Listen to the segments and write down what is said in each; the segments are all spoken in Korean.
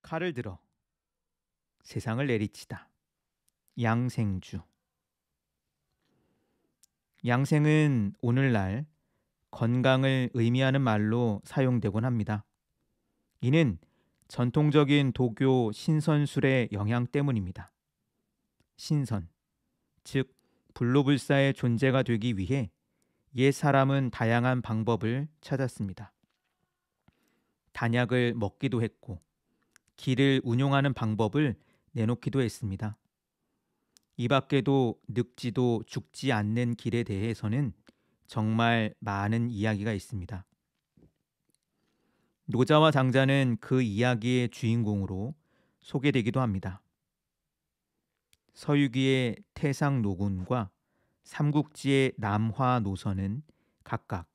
칼을 들어 세상을 내리치다. 양생주. 양생은 오늘날 건강을 의미하는 말로 사용되곤 합니다. 이는 전통적인 도교 신선술의 영향 때문입니다. 신선, 즉 불로불사의 존재가 되기 위해 옛 사람은 다양한 방법을 찾았습니다. 단약을 먹기도 했고 기를 운용하는 방법을 내놓기도 했습니다. 이 밖에도 늙지도 죽지 않는 길에 대해서는 정말 많은 이야기가 있습니다. 노자와 장자는 그 이야기의 주인공으로 소개되기도 합니다. 서유기의 태상노군과 삼국지의 남화노선은 각각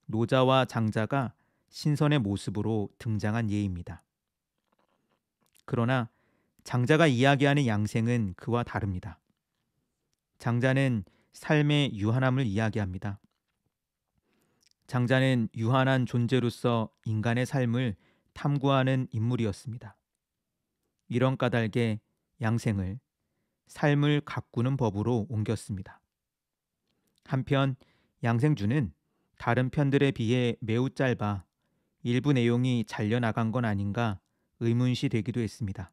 노자와 장자가 신선의 모습으로 등장한 예입니다. 그러나 장자가 이야기하는 양생은 그와 다릅니다. 장자는 삶의 유한함을 이야기합니다. 장자는 유한한 존재로서 인간의 삶을 탐구하는 인물이었습니다. 이런 까닭에 양생을 삶을 가꾸는 법으로 옮겼습니다. 한편 양생주는 다른 편들에 비해 매우 짧아 일부 내용이 잘려나간 건 아닌가 의문시 되기도 했습니다.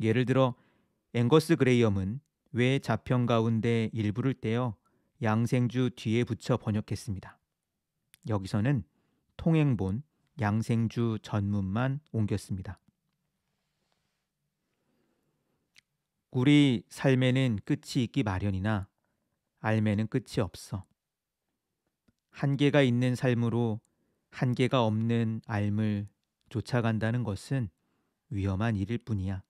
예를 들어 앵거스 그레이엄은 왜 자편 가운데 일부를 떼어 양생주 뒤에 붙여 번역했습니다. 여기서는 통행본 양생주 전문만 옮겼습니다. 우리 삶에는 끝이 있기 마련이나 삶에는 끝이 없어. 한계가 있는 삶으로 한계가 없는 삶을 쫓아간다는 것은 위험한 일일 뿐이야.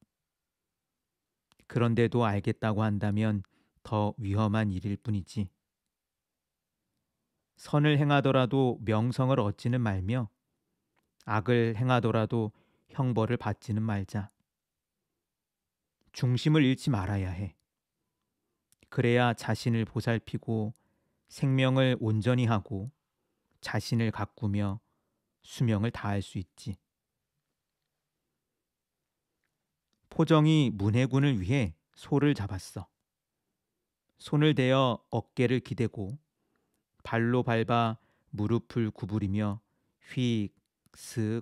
그런데도 알겠다고 한다면 더 위험한 일일 뿐이지. 선을 행하더라도 명성을 얻지는 말며 악을 행하더라도 형벌을 받지는 말자. 중심을 잃지 말아야 해. 그래야 자신을 보살피고 생명을 온전히 하고 자신을 가꾸며 수명을 다할 수 있지. 포정이 문해군을 위해 소를 잡았어. 손을 대어 어깨를 기대고 발로 밟아 무릎을 구부리며 휙, 슥,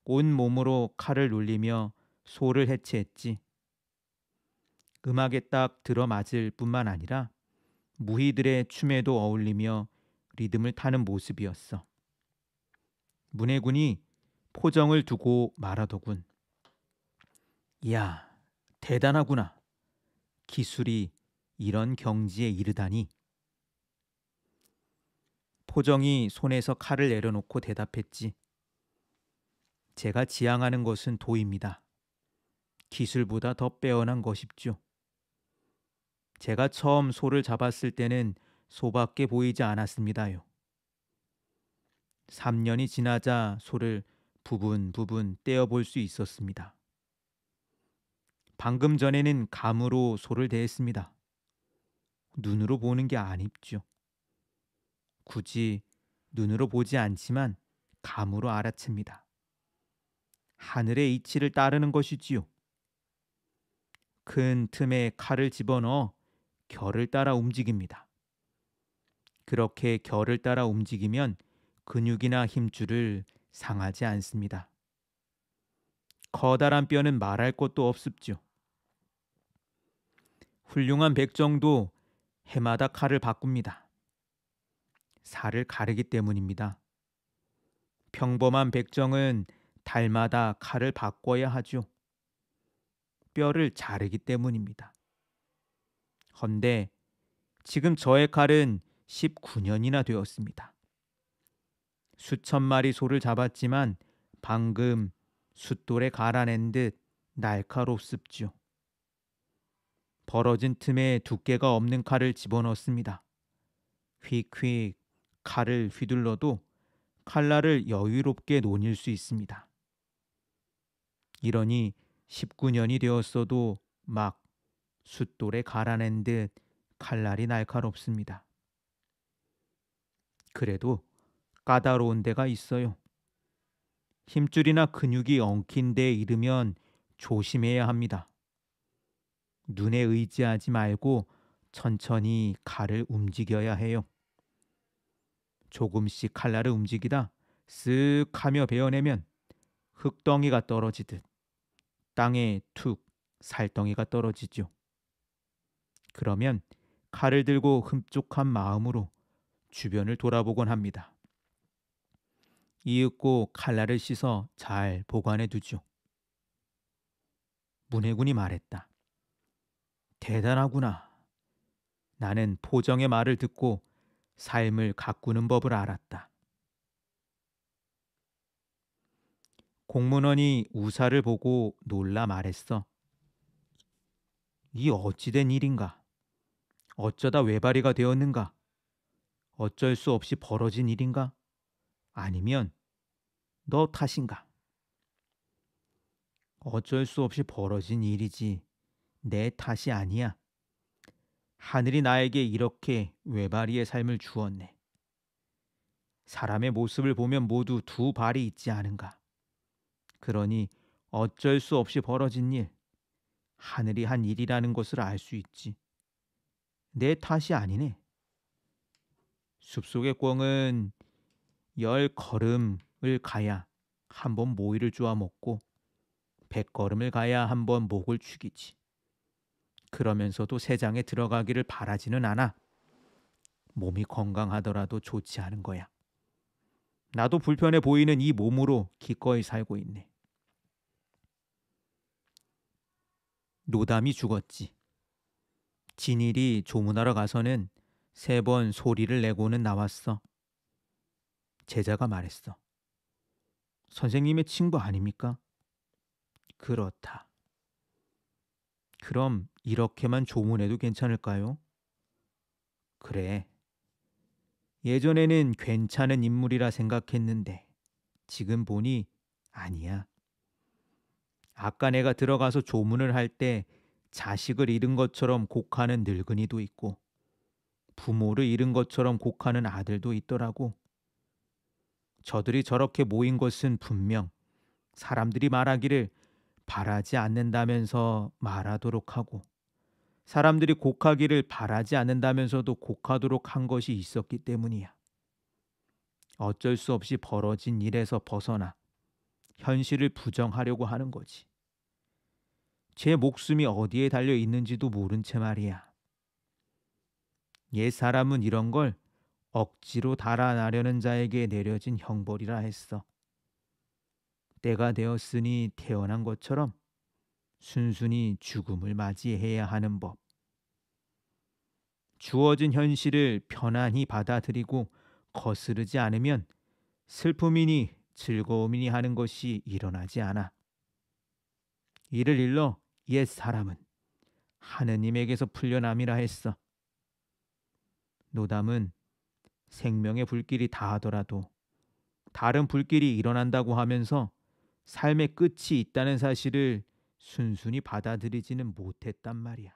온 몸으로 칼을 놀리며 소를 해체했지. 음악에 딱 들어맞을 뿐만 아니라 무희들의 춤에도 어울리며 리듬을 타는 모습이었어. 문해군이 포정을 두고 말하더군. 이야, 대단하구나. 기술이 이런 경지에 이르다니. 포정이 손에서 칼을 내려놓고 대답했지. 제가 지향하는 것은 도입니다. 기술보다 더 빼어난 것입죠. 제가 처음 소를 잡았을 때는 소밖에 보이지 않았습니다요. 3년이 지나자 소를 부분 떼어볼 수 있었습니다. 방금 전에는 감으로 소를 대했습니다. 눈으로 보는 게 아닙죠. 굳이 눈으로 보지 않지만 감으로 알아챕니다. 하늘의 이치를 따르는 것이지요. 큰 틈에 칼을 집어넣어 결을 따라 움직입니다. 그렇게 결을 따라 움직이면 근육이나 힘줄을 상하지 않습니다. 커다란 뼈는 말할 것도 없습죠. 훌륭한 백정도 해마다 칼을 바꿉니다. 살을 가르기 때문입니다. 평범한 백정은 달마다 칼을 바꿔야 하죠. 뼈를 자르기 때문입니다. 헌데 지금 저의 칼은 19년이나 되었습니다. 수천 마리 소를 잡았지만 방금 숫돌에 갈아낸 듯 날카롭습죠. 벌어진 틈에 두께가 없는 칼을 집어넣습니다. 휙휙 칼을 휘둘러도 칼날을 여유롭게 노닐 수 있습니다. 이러니 19년이 되었어도 막 숫돌에 갈아낸 듯 칼날이 날카롭습니다. 그래도 까다로운 데가 있어요. 힘줄이나 근육이 엉킨 데에 이르면 조심해야 합니다. 눈에 의지하지 말고 천천히 칼을 움직여야 해요. 조금씩 칼날을 움직이다 쓱 하며 베어내면 흙덩이가 떨어지듯 땅에 툭 살덩이가 떨어지죠. 그러면 칼을 들고 흠족한 마음으로 주변을 돌아보곤 합니다. 이윽고 칼날을 씻어 잘 보관해 두죠. 문해군이 말했다. 대단하구나. 나는 포정의 말을 듣고 삶을 가꾸는 법을 알았다. 공문원이 우사를 보고 놀라 말했어. 이 어찌된 일인가? 어쩌다 외발이가 되었는가? 어쩔 수 없이 벌어진 일인가? 아니면 너 탓인가? 어쩔 수 없이 벌어진 일이지 내 탓이 아니야. 하늘이 나에게 이렇게 외발이의 삶을 주었네. 사람의 모습을 보면 모두 두 발이 있지 않은가? 그러니 어쩔 수 없이 벌어진 일, 하늘이 한 일이라는 것을 알 수 있지. 내 탓이 아니네. 숲속의 꿩은 10걸음을 가야 한 번 모이를 쪼아 먹고 100걸음을 가야 한 번 목을 축이지. 그러면서도 새장에 들어가기를 바라지는 않아. 몸이 건강하더라도 좋지 않은 거야. 나도 불편해 보이는 이 몸으로 기꺼이 살고 있네. 노담이 죽었지. 진일이 조문하러 가서는 3번 소리를 내고는 나왔어. 제자가 말했어. 선생님의 친구 아닙니까? 그렇다. 그럼 이렇게만 조문해도 괜찮을까요? 그래. 예전에는 괜찮은 인물이라 생각했는데 지금 보니 아니야. 아까 내가 들어가서 조문을 할 때 자식을 잃은 것처럼 곡하는 늙은이도 있고 부모를 잃은 것처럼 곡하는 아들도 있더라고. 저들이 저렇게 모인 것은 분명 사람들이 말하기를 바라지 않는다면서 말하도록 하고 사람들이 곡하기를 바라지 않는다면서도 곡하도록 한 것이 있었기 때문이야. 어쩔 수 없이 벌어진 일에서 벗어나 현실을 부정하려고 하는 거지. 제 목숨이 어디에 달려 있는지도 모른 채 말이야. 옛 사람은 이런 걸 억지로 달아나려는 자에게 내려진 형벌이라 했어. 때가 되었으니 태어난 것처럼 순순히 죽음을 맞이해야 하는 법. 주어진 현실을 편안히 받아들이고 거스르지 않으면 슬픔이니 즐거움이니 하는 것이 일어나지 않아. 이를 일러 옛 사람은 하느님에게서 풀려남이라 했어. 노담은 생명의 불길이 다하더라도 다른 불길이 일어난다고 하면서 삶의 끝이 있다는 사실을 순순히 받아들이지는 못했단 말이야.